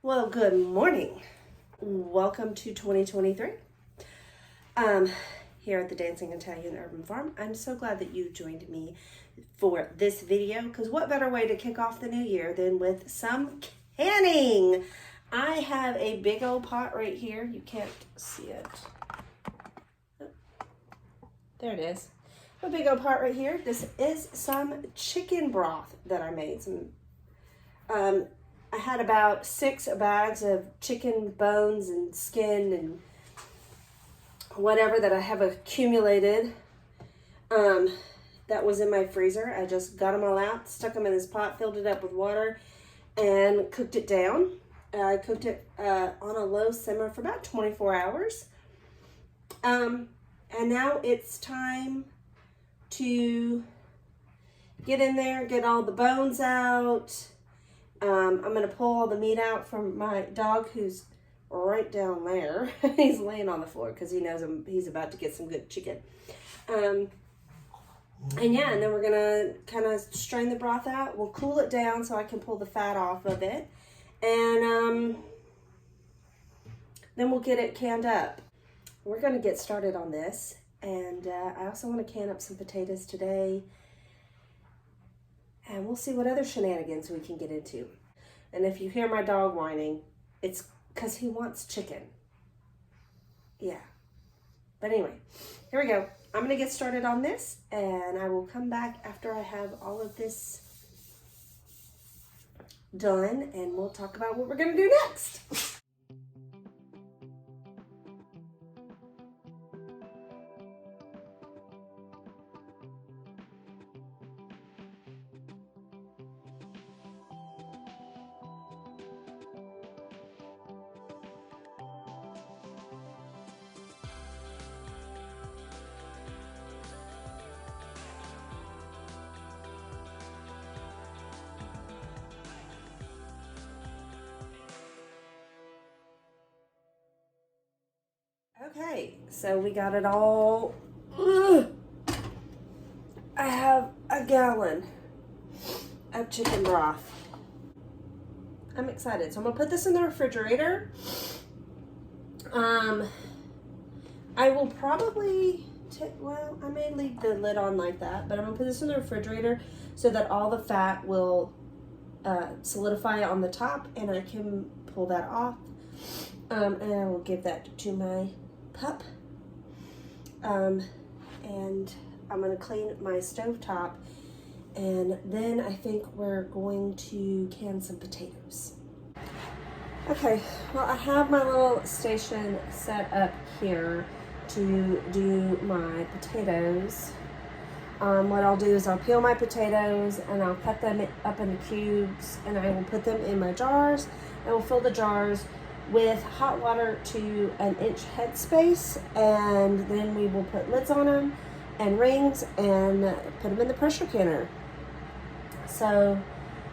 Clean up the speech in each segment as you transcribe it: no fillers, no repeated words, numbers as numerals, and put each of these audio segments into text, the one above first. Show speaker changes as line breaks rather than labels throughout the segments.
Well, good morning. Welcome to 2023. Here at the Dancing Italian Urban Farm. I'm so glad that you joined me for this video, because what better way to kick off the new year than with some canning? I have a big old pot right here. You can't see it. There it is. A big old pot right here. This is some chicken broth that I made. I had about 6 bags of chicken bones and skin and whatever that I have accumulated that was in my freezer. I just got them all out, stuck them in this pot, filled it up with water, and cooked it down. I cooked it on a low simmer for about 24 hours. And now it's time to get in there, get all the bones out. I'm going to pull all the meat out from my dog, who's right down there. He's laying on the floor because he knows he's about to get some good chicken. And yeah, and then we're going to kind of strain the broth out. We'll cool it down so I can pull the fat off of it. And then we'll get it canned up. We're going to get started on this. And I also want to can up some potatoes today. And we'll see what other shenanigans we can get into. And if you hear my dog whining, it's because he wants chicken. Yeah. But anyway, here we go. I'm going to get started on this, and I will come back after I have all of this done, and we'll talk about what we're going to do next. Okay, so we got it all. I have a gallon of chicken broth. I'm excited. So I'm gonna put this in the refrigerator. I will probably well, I may leave the lid on like that, but I'm gonna put this in the refrigerator so that all the fat will solidify on the top, and I can pull that off. And I will give that to my pup. And I'm going to clean my stovetop, and then I think we're going to can some potatoes. Okay, well, I have my little station set up here to do my potatoes. What I'll do is I'll peel my potatoes and I'll cut them up into cubes, and I will put them in my jars. I will fill the jars with hot water to an inch headspace, and then we will put lids on them and rings and put them in the pressure canner. So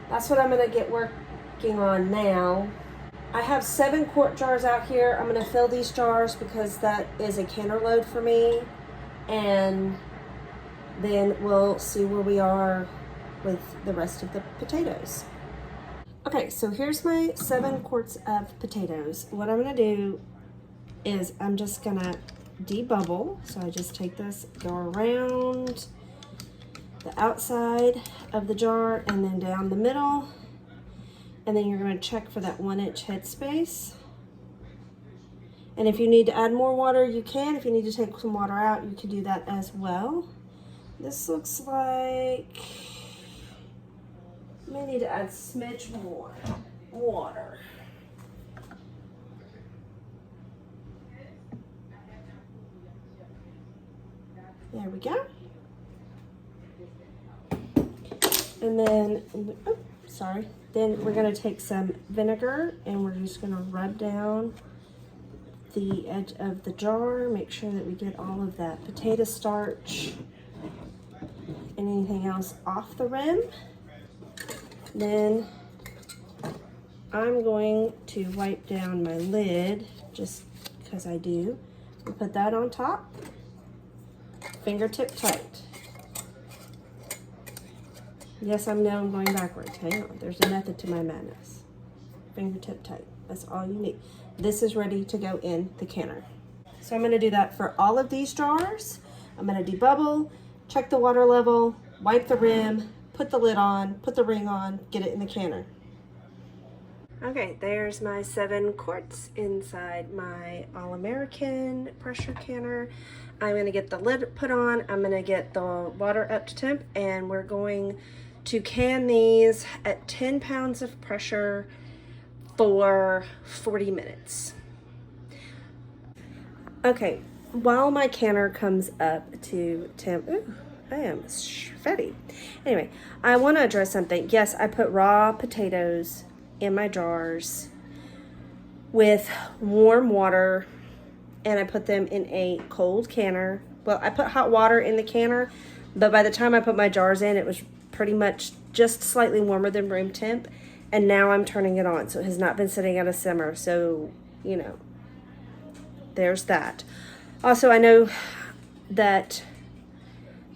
that's what I'm going to get working on now. I have 7 quart jars out here. I'm going to fill these jars because that is a canner load for me, and then we'll see where we are with the rest of the potatoes. Okay, so here's my 7 quarts of potatoes. What I'm gonna do is I'm just gonna debubble. So I just take this, go around the outside of the jar and then down the middle. And then you're gonna check for that 1 inch headspace. And if you need to add more water, you can. If you need to take some water out, you can do that as well. This looks like may need to add a smidge more water. There we go. And then, oh, sorry. Then we're gonna take some vinegar and we're just gonna rub down the edge of the jar. Make sure that we get all of that potato starch and anything else off the rim. Then I'm going to wipe down my lid just because I do. We'll put that on top, fingertip tight. Yes, I know I'm going backwards. Hang on, there's a method to my madness. fingertip tight. That's all you need. This is ready to go in the canner. So I'm gonna do that for all of these jars. I'm gonna debubble, check the water level, wipe the rim, put the lid on, put the ring on, get it in the canner. Okay, there's my 7 quarts inside my All-American pressure canner. I'm gonna get the lid put on, I'm gonna get the water up to temp, and we're going to can these at 10 pounds of pressure for 40 minutes. Okay, while my canner comes up to temp, ooh, I am sweaty. Anyway, I want to address something. Yes, I put raw potatoes in my jars with warm water, and I put them in a cold canner. Well, I put hot water in the canner, but by the time I put my jars in, it was pretty much just slightly warmer than room temp, and now I'm turning it on, so it has not been sitting at a simmer, so, you know, there's that. Also, I know that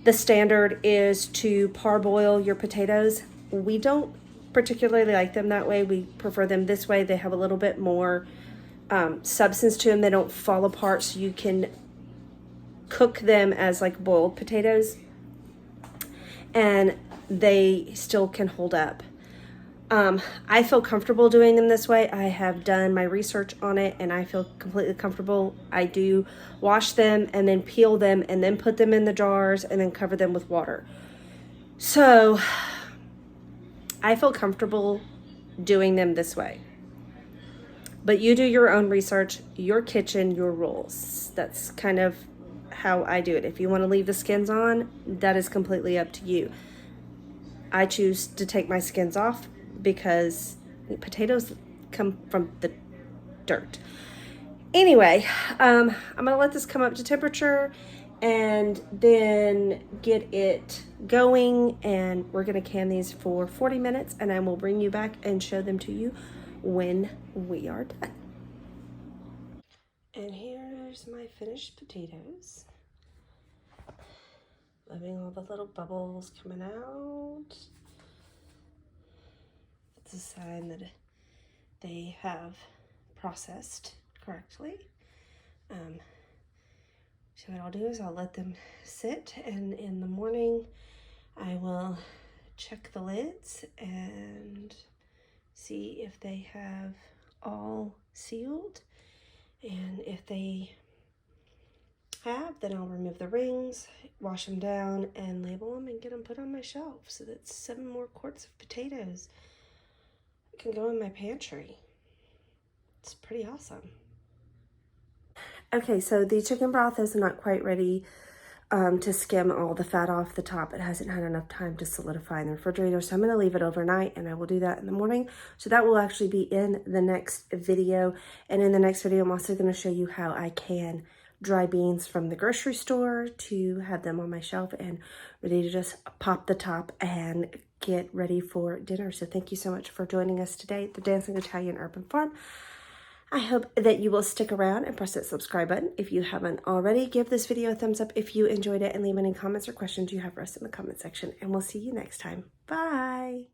the standard is to parboil your potatoes. We don't particularly like them that way. We prefer them this way. They have a little bit more substance to them. They don't fall apart, so you can cook them as like boiled potatoes and they still can hold up. I feel comfortable doing them this way. I have done my research on it and I feel completely comfortable. I do wash them and then peel them and then put them in the jars and then cover them with water. So I feel comfortable doing them this way. But you do your own research, your kitchen, your rules. That's kind of how I do it. If you want to leave the skins on, that is completely up to you. I choose to take my skins off because potatoes come from the dirt. Anyway, I'm gonna let this come up to temperature and then get it going, and we're gonna can these for 40 minutes and I will bring you back and show them to you when we are done. And here's my finished potatoes. Loving all the little bubbles coming out. It's a sign that they have processed correctly. So what I'll do is I'll let them sit, and in the morning I will check the lids and see if they have all sealed, and if they have, then I'll remove the rings, wash them down, and label them and get them put on my shelf. So that's 7 more quarts of potatoes that can go in my pantry. It's pretty awesome. Okay, so the chicken broth is not quite ready to skim all the fat off the top. It hasn't had enough time to solidify in the refrigerator, so I'm going to leave it overnight, and I will do that in the morning. So that will actually be in the next video, and in the next video I'm also going to show you how I can dry beans from the grocery store to have them on my shelf and ready to just pop the top and get ready for dinner. So thank you so much for joining us today at the Dancing Italian Urban Farm. I hope that you will stick around and press that subscribe button if you haven't already. Give this video a thumbs up if you enjoyed it, and leave any comments or questions you have for us in the comment section, and we'll see you next time. Bye!